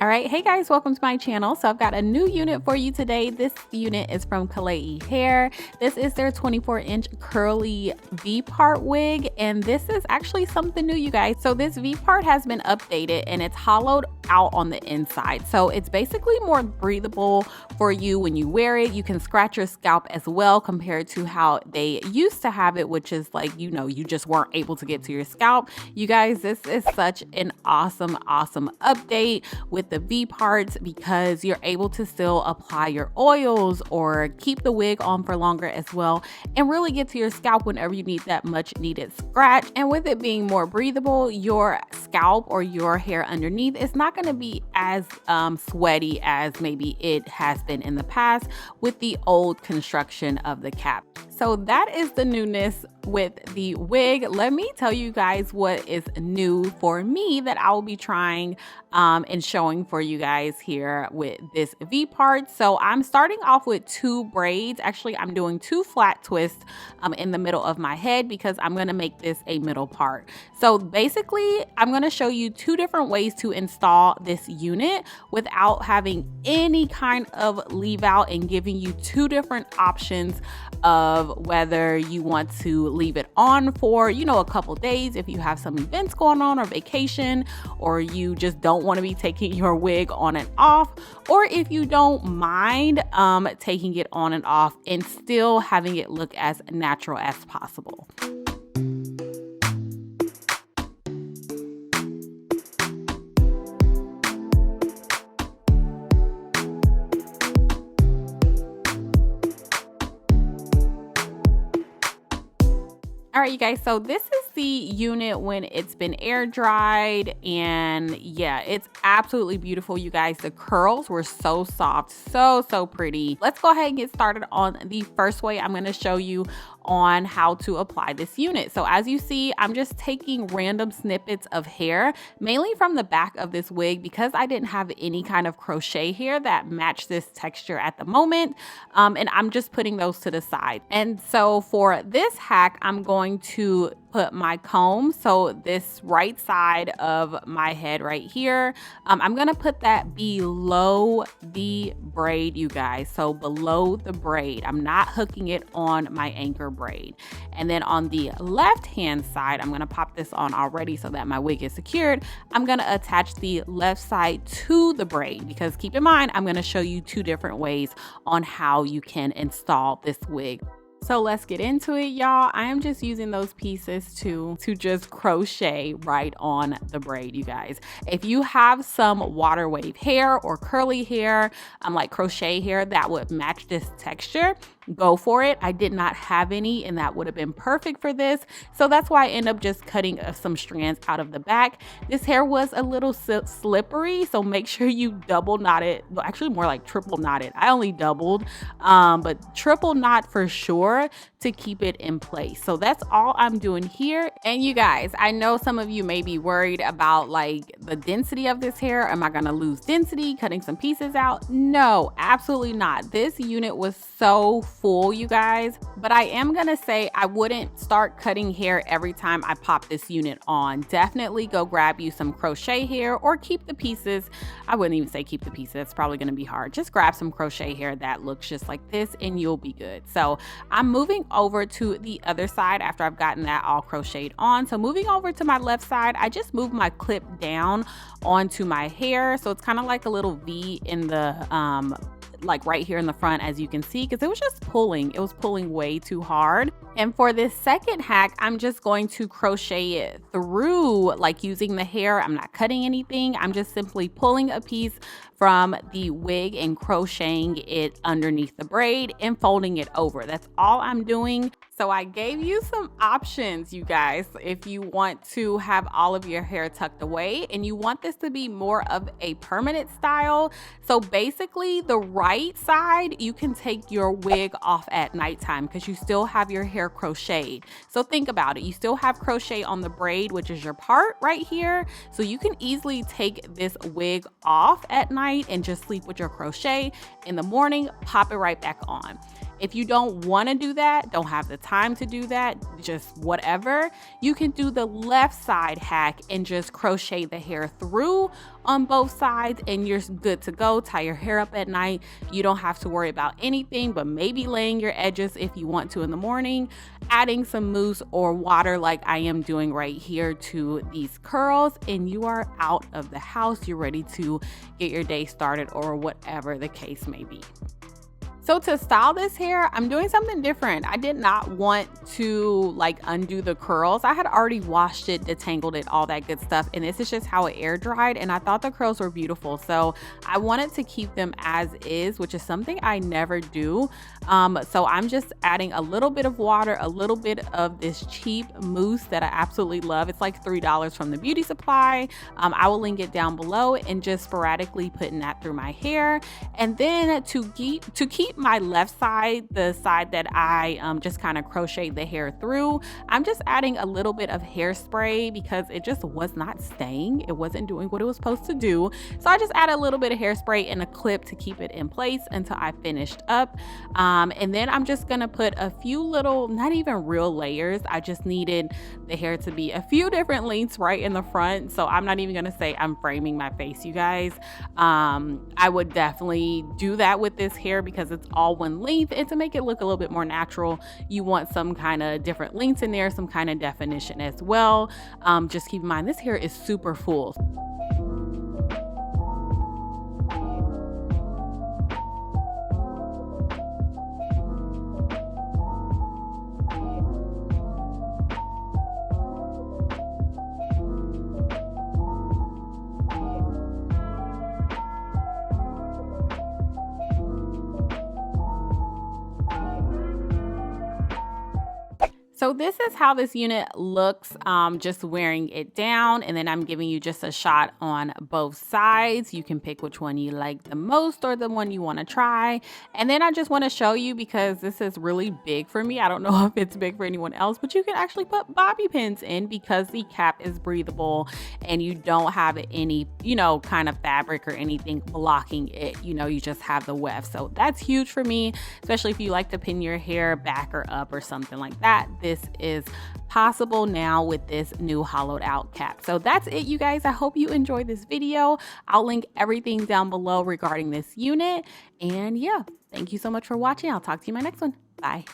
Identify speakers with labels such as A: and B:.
A: right, hey guys, welcome to my channel. So I've got a new unit for you today. This unit is from Klaiyi Hair. This is their 24-inch curly V-part wig, and this is actually something new, you guys. So this V-part has been updated and it's hollowed out on the inside. So it's basically more breathable for you when you wear it. You can scratch your scalp as well compared to how they used to have it, which is like, you know, you just weren't able to get to your scalp. You guys, this is such an awesome update with the V parts because you're able to still apply your oils or keep the wig on for longer as well and really get to your scalp whenever you need that much needed scratch. And with it being more breathable, your scalp or your hair underneath is not going to be as sweaty as maybe it has been in the past with the old construction of the cap. So that is the newness with the wig. Let me tell you guys what is new for me that I will be trying and showing for you guys here with this V part. So I'm starting off with 2 braids. Actually, I'm doing 2 flat twists in the middle of my head because I'm going to make this a middle part. So basically, I'm going to show you 2 different ways to install this unit without having any kind of leave out and giving you 2 different options of whether you want to leave it on for, you know, a couple days if you have some events going on or vacation, or you just don't want to be taking your wig on and off, or if you don't mind taking it on and off and still having it look as natural as possible. All right, you guys, so this is the unit when it's been air dried, and yeah, it's absolutely beautiful, you guys. The curls were so soft, so pretty. Let's go ahead and get started on the first way I'm going to show you on how to apply this unit. So as you see, I'm just taking random snippets of hair, mainly from the back of this wig because I didn't have any kind of crochet hair that matched this texture at the moment. And I'm just putting those to the side. And so for this hack, I'm going to put my comb, so this right side of my head right here, I'm gonna put that below the braid, you guys. So below the braid, I'm not hooking it on my anchor braid. And then on the left hand side, I'm gonna pop this on already so that my wig is secured. I'm gonna attach the left side to the braid because keep in mind, I'm gonna show you 2 different ways on how you can install this wig. So let's get into it, y'all. I am just using those pieces to just crochet right on the braid, you guys. If you have some water wave hair or curly hair, like crochet hair that would match this texture, go for it. I did not have any, and that would have been perfect for this. So that's why I end up just cutting some strands out of the back. This hair was a little slippery, so make sure you double knot it. Well, actually more like triple knot it. I only doubled, but triple knot for sure to keep it in place. So that's all I'm doing here. And you guys, I know some of you may be worried about like the density of this hair. Am I gonna lose density cutting some pieces out? No, absolutely not. This unit was so full, you guys, but I am gonna say I wouldn't start cutting hair every time I pop this unit on. Definitely go grab you some crochet hair or keep the pieces. I wouldn't even say keep the pieces, it's probably gonna be hard. Just grab some crochet hair that looks just like this and you'll be good. So I'm moving over to the other side after I've gotten that all crocheted on. So moving over to my left side, I just moved my clip down onto my hair, so it's kind of like a little V in the like right here in the front, as you can see, because it was just pulling. It was pulling way too hard. And for this second hack, I'm just going to crochet it through, like using the hair. I'm not cutting anything. I'm just simply pulling a piece from the wig and crocheting it underneath the braid and folding it over. That's all I'm doing. So I gave you some options, you guys, if you want to have all of your hair tucked away and you want this to be more of a permanent style. So basically the right side, you can take your wig off at nighttime because you still have your hair crocheted. So think about it. You still have crochet on the braid, which is your part right here. So you can easily take this wig off at night and just sleep with your crochet. In the morning, pop it right back on. If you don't want to do that, don't have the time to do that, just whatever, you can do the left side hack and just crochet the hair through on both sides and you're good to go. Tie your hair up at night. You don't have to worry about anything but maybe laying your edges if you want to in the morning, adding some mousse or water like I am doing right here to these curls, and you are out of the house. You're ready to get your day started or whatever the case may be. So to style this hair, I'm doing something different. I did not want to like undo the curls. I had already washed it, detangled it, all that good stuff. And this is just how it air dried. And I thought the curls were beautiful. So I wanted to keep them as is, which is something I never do. So I'm just adding a little bit of water, a little bit of this cheap mousse that I absolutely love. It's like $3 from the beauty supply. I will link it down below, and just sporadically putting that through my hair. And then to keep my left side, the side that I just kind of crocheted the hair through, I'm just adding a little bit of hairspray because it just was not staying. It wasn't doing what it was supposed to do. So I just added a little bit of hairspray and a clip to keep it in place until I finished up. And then I'm just gonna put a few little, not even real layers. I just needed the hair to be a few different lengths right in the front. So I'm not even gonna say I'm framing my face, you guys. I would definitely do that with this hair because it's all one length, and to make it look a little bit more natural, you want some kind of different lengths in there, some kind of definition as well. Just keep in mind this hair is super full. So this is how this unit looks, just wearing it down, and then I'm giving you just a shot on both sides. You can pick which one you like the most or the one you want to try. And then I just want to show you, because this is really big for me. I don't know if it's big for anyone else, but you can actually put bobby pins in because the cap is breathable and you don't have any, kind of fabric or anything blocking it. You just have the weft. So that's huge for me, especially if you like to pin your hair back or up or something like that. This is possible now with this new hollowed out cap. So that's it, you guys. I hope you enjoyed this video. I'll link everything down below regarding this unit. And yeah, thank you so much for watching. I'll talk to you in my next one. Bye.